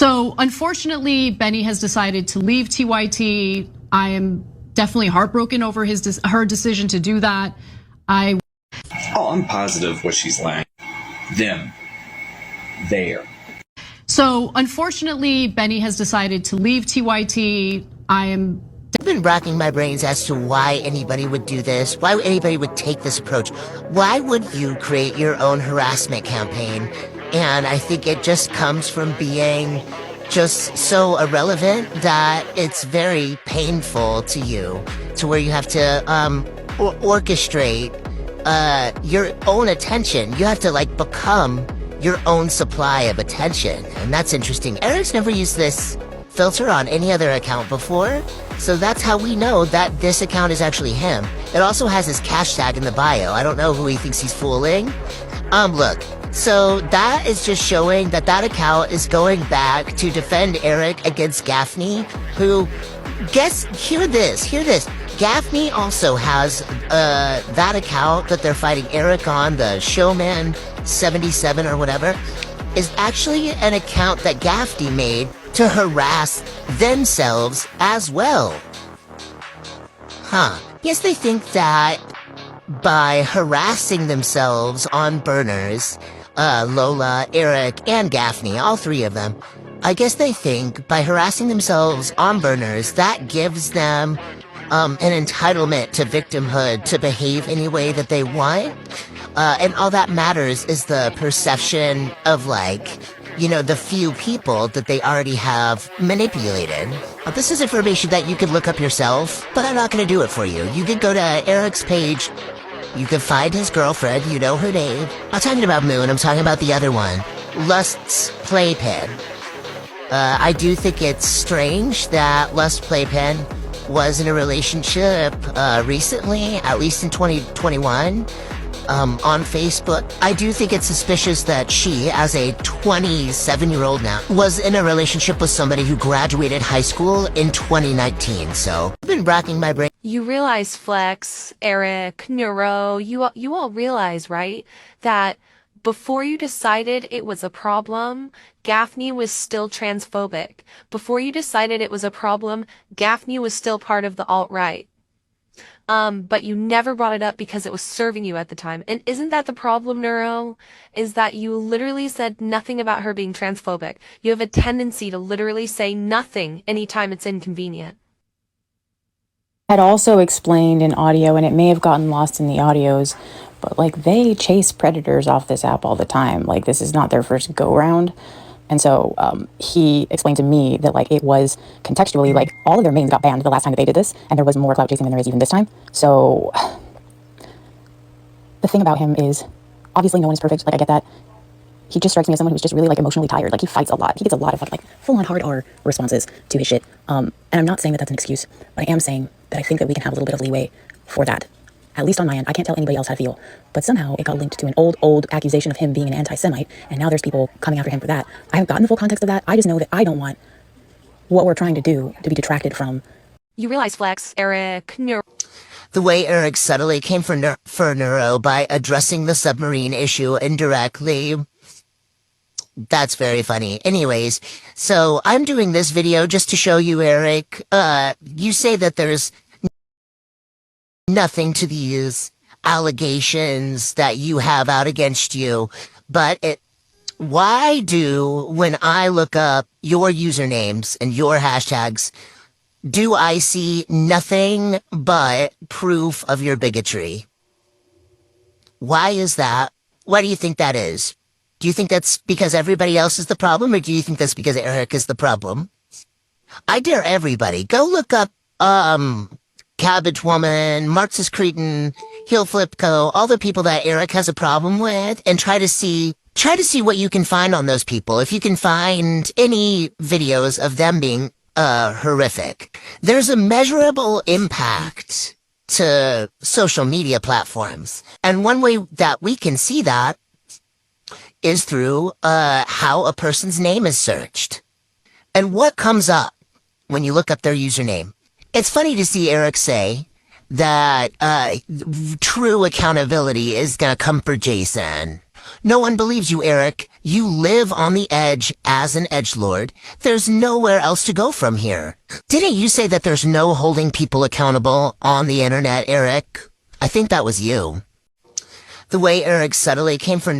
So unfortunately, Benny has decided to leave TYT. I am definitely heartbroken over her decision to do that. I'm positive what she's lying. There. So unfortunately, Benny has decided to leave TYT. I've been racking my brains as to why anybody would do this, why anybody would take this approach. Why would you create your own harassment campaign? And I think it just comes from being just so irrelevant that it's very painful to you, to where you have to orchestrate your own attention. You have to like become your own supply of attention. And that's interesting. Eric's never used this filter on any other account before, so that's how we know that this account is actually him. It also has his hashtag in the bio. I don't know who he thinks he's fooling. Look, so that is just showing that that account is going back to defend Eric against Gaffney, who, hear this. Gaffney also has that account that they're fighting Eric on, the Showman 77 or whatever, is actually an account that Gaffney made to harass themselves as well. Yes, they think that by harassing themselves on burners, Lola, Eric, and Gaffney, all three of them, I guess they think by harassing themselves on burners, that gives them an entitlement to victimhood to behave any way that they want. And all that matters is the perception of, like, you know, the few people that they already have manipulated. This is information that you could look up yourself, but I'm not going to do it for you. You could go to Eric's page. You could find his girlfriend. You know her name. I'm not talking about Moon. I'm talking about the other one. Lust's Playpen. I do think it's strange that Lust Playpen was in a relationship recently, at least in 2021. On Facebook. I do think it's suspicious that she, as a 27-year-old now, was in a relationship with somebody who graduated high school in 2019, so I've been racking my brain. You realize, Flex, Eric, Neuro, you all realize, right, that before you decided it was a problem, Gaffney was still transphobic. Before you decided it was a problem, Gaffney was still part of the alt-right. But you never brought it up because it was serving you at the time. And isn't that the problem, Neuro? Is that you literally said nothing about her being transphobic. You have a tendency to literally say nothing anytime it's inconvenient. I'd also explained in audio, and it may have gotten lost in the audios, but like they chase predators off this app all the time. Like this is not their first go round. And so he explained to me that like it was contextually like all of their mains got banned the last time that they did this, and there was more clout chasing than there is even this time. So the thing about him is obviously no one is perfect. Like I get that. He just strikes me as someone who's just really like emotionally tired. Like he fights a lot. He gets a lot of like full on hard R responses to his shit. And I'm not saying that that's an excuse, but I am saying that I think that we can have a little bit of leeway for that. At least on my end. I can't tell anybody else how to feel. But somehow it got linked to an old accusation of him being an anti-Semite, and now there's people coming after him for that. I haven't gotten the full context of that. I just know that I don't want what we're trying to do to be detracted from. You realize, Flex, Eric, Neuro. The way Eric subtly came for Neuro by addressing the submarine issue indirectly. That's very funny. Anyways, so I'm doing this video just to show you, Eric. You say that there's nothing to these allegations that you have out against you, but why do, when I look up your usernames and your hashtags, do I see nothing but proof of your bigotry? Why is that? Why do you think that is? Do you think that's because everybody else is the problem, or do you think that's because Eric is the problem? I dare everybody, go look up, cabbage.woman, Marxist Cretin, heelflipco, all the people that Eric has a problem with, and try to see what you can find on those people. If you can find any videos of them being horrific. There's a measurable impact to social media platforms. And one way that we can see that is through how a person's name is searched. And what comes up when you look up their username. It's funny to see Eric say that true accountability is going to come for Jason. No one believes you, Eric. You live on the edge as an edgelord. There's nowhere else to go from here. Didn't you say that there's no holding people accountable on the internet, Eric? I think that was you. The way Eric subtly came for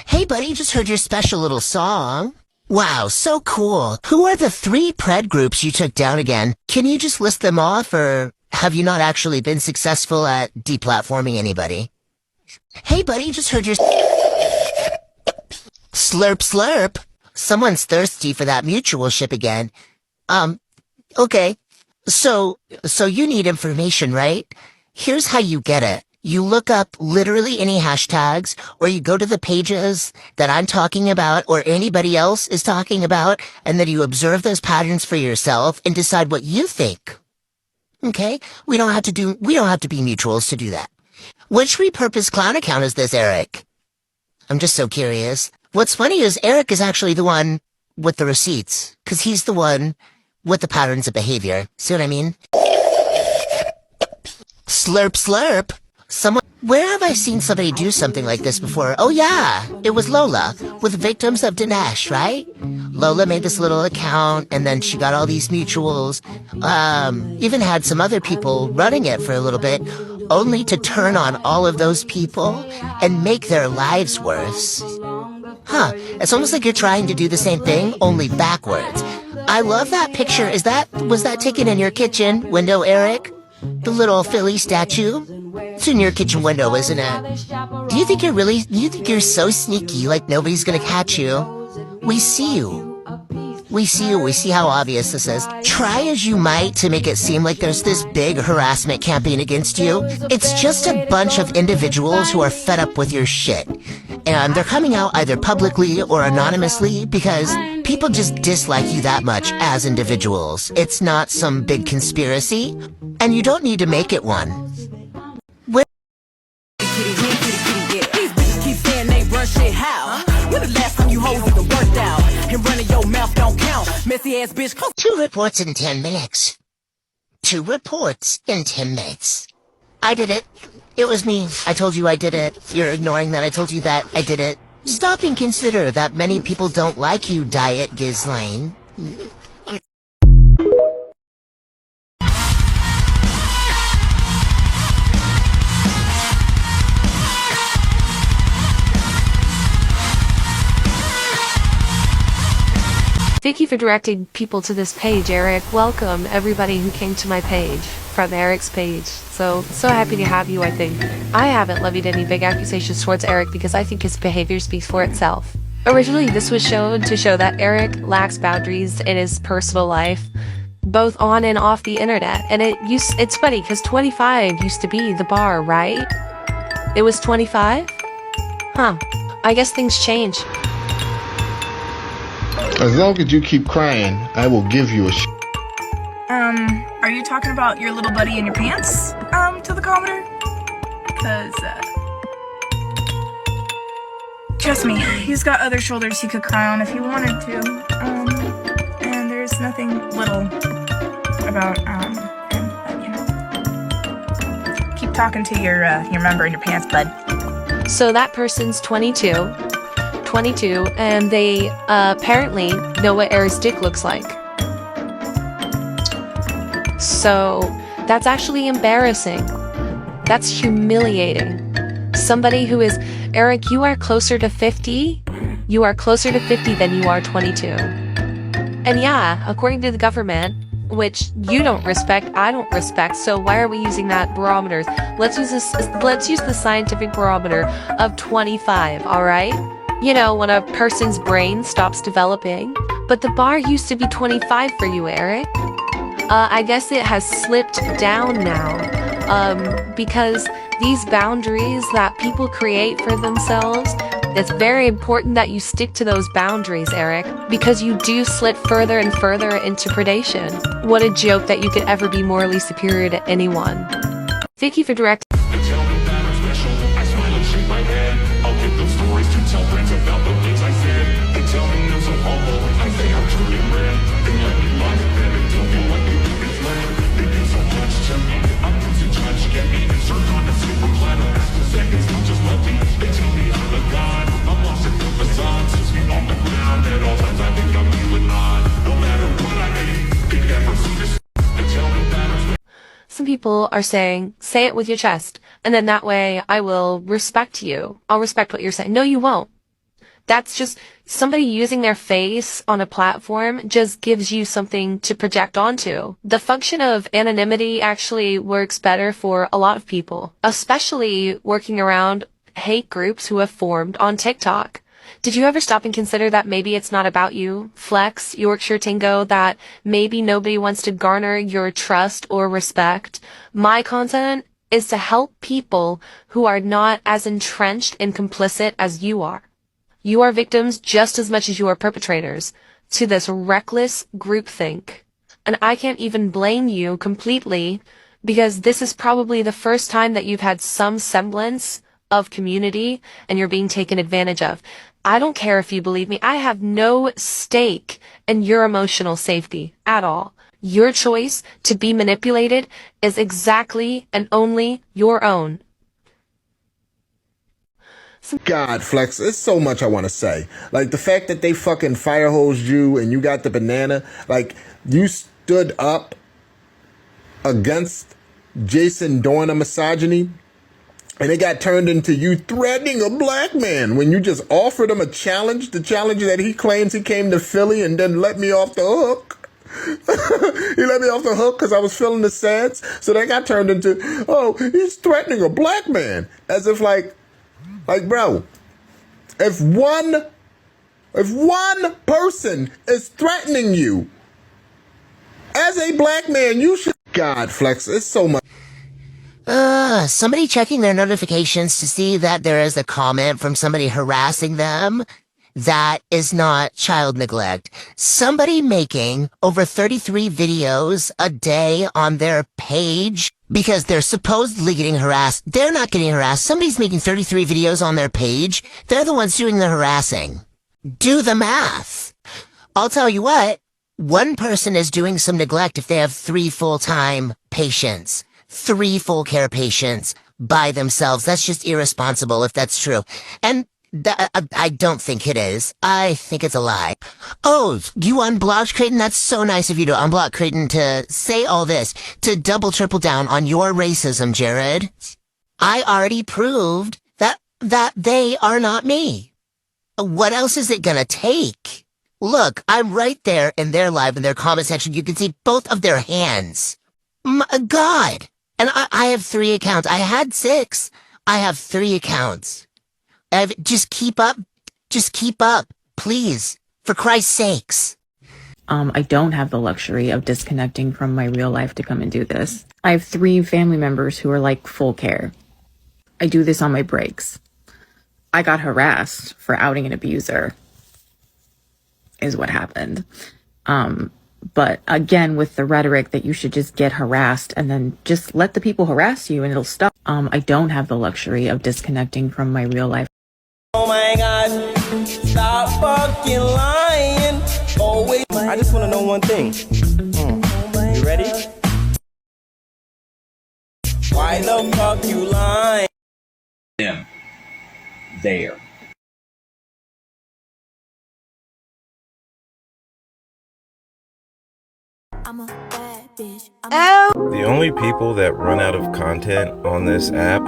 hey buddy, just heard your special little song. Wow, so cool. Who are the 3 pred groups you took down again? Can you just list them off, or have you not actually been successful at deplatforming anybody? Hey buddy, just heard your slurp slurp. Someone's thirsty for that mutual ship again. Okay. So you need information, right? Here's how you get it. You look up literally any hashtags, or you go to the pages that I'm talking about or anybody else is talking about, and then you observe those patterns for yourself and decide what you think. Okay? We don't have to be mutuals to do that. Which repurposed clown account is this, Eric? I'm just so curious. What's funny is Eric is actually the one with the receipts, because he's the one with the patterns of behavior. See what I mean? Slurp slurp. Where have I seen somebody do something like this before? Oh yeah, it was Lola with Victims of Dinesh, right? Lola made this little account and then she got all these mutuals, even had some other people running it for a little bit, only to turn on all of those people and make their lives worse. Huh, it's almost like you're trying to do the same thing, only backwards. I love that picture. Was that taken in your kitchen window, Eric? The little Philly statue? It's in your kitchen window, isn't it? Do you think you're so sneaky, like nobody's gonna catch you? We see you. We see how obvious this is. Try as you might to make it seem like there's this big harassment campaign against you. It's just a bunch of individuals who are fed up with your shit. And they're coming out either publicly or anonymously because people just dislike you that much as individuals. It's not some big conspiracy, and you don't need to make it one. When the last time you hoes even worked out and running your mouth don't count, messy ass bitch. 2 reports in 10 minutes. 2 reports in 10 minutes. I did it. It was me. I told you I did it. You're ignoring that I told you that I did it. Stop and consider that many people don't like you, Diet Ghislaine. Thank you for directing people to this page, Eric. Welcome everybody who came to my page from Eric's page. So happy to have you, I think. I haven't levied any big accusations towards Eric because I think his behavior speaks for itself. Originally, this was shown to show that Eric lacks boundaries in his personal life, both on and off the internet. And it's funny because 25 used to be the bar, right? It was 25? Huh. I guess things change. As long as you keep crying, I will give you a Are you talking about your little buddy in your pants, to the commenter? Because, trust me, he's got other shoulders he could cry on if he wanted to, and there's nothing little about, him, but, you know. Keep talking to your member in your pants, bud. So that person's 22, and they apparently know what Eric's dick looks like. So that's actually embarrassing. That's humiliating. Somebody who is, Eric, you are closer to 50. You are closer to 50 than you are 22. And yeah, according to the government, which you don't respect, I don't respect, so why are we using that barometer? Let's use the scientific barometer of 25, all right? You know, when a person's brain stops developing. But the bar used to be 25 for you, Eric. I guess it has slipped down now, because these boundaries that people create for themselves, it's very important that you stick to those boundaries, Eric, because you do slip further and further into predation. What a joke that you could ever be morally superior to anyone. Thank you for directing. Just let me, they tell me I'm the god. some people are saying, say it with your chest, and then that way I will respect you. I'll respect what you're saying. No, you won't. That's just somebody using their face on a platform just gives you something to project onto. The function of anonymity actually works better for a lot of people, especially working around hate groups who have formed on TikTok. Did you ever stop and consider that maybe it's not about you, Flex, Yorkshire Tingo, that maybe nobody wants to garner your trust or respect? My content is to help people who are not as entrenched and complicit as you are. You are victims just as much as you are perpetrators to this reckless groupthink. And I can't even blame you completely because this is probably the first time that you've had some semblance of community and you're being taken advantage of. I don't care if you believe me. I have no stake in your emotional safety at all. Your choice to be manipulated is exactly and only your own. God, Flex, there's so much I want to say. Like, the fact that they fucking firehosed you and you got the banana, like, you stood up against Jason doing a misogyny, and it got turned into you threatening a black man when you just offered him a challenge, the challenge that he claims he came to Philly and then let me off the hook. He let me off the hook because I was feeling the sads. So that got turned into, oh, he's threatening a black man. As if like, bro, if one person is threatening you as a black man, you should. God, Flex, it's so much. Somebody checking their notifications to see that there is a comment from somebody harassing them. That is not child neglect. Somebody making over 33 videos a day on their page because they're supposedly getting harassed. They're not getting harassed. Somebody's making 33 videos on their page. They're the ones doing the harassing. Do the math. I'll tell you what, one person is doing some neglect if they have 3 full-time patients. 3 full care patients by themselves. That's just irresponsible if that's true. And I don't think it is. I think it's a lie. Oh, you unblocked Creighton? That's so nice of you to unblock Creighton to say all this, to double triple down on your racism, Jared. I already proved that they are not me. What else is it gonna take? Look, I'm right there in their live, in their comment section. You can see both of their hands. My God. And I have 3 accounts. I had 6. I have 3 accounts. Just keep up. Just keep up. Please. For Christ's sakes. I don't have the luxury of disconnecting from my real life to come and do this. I have 3 family members who are like full care. I do this on my breaks. I got harassed for outing an abuser, is what happened. But again, with the rhetoric that you should just get harassed and then just let the people harass you and it'll stop. I don't have the luxury of disconnecting from my real life. Oh my God, stop fucking lying. Always. I just want to know one thing. You ready? Why the fuck you lying? Them. There. The only people that run out of content on this app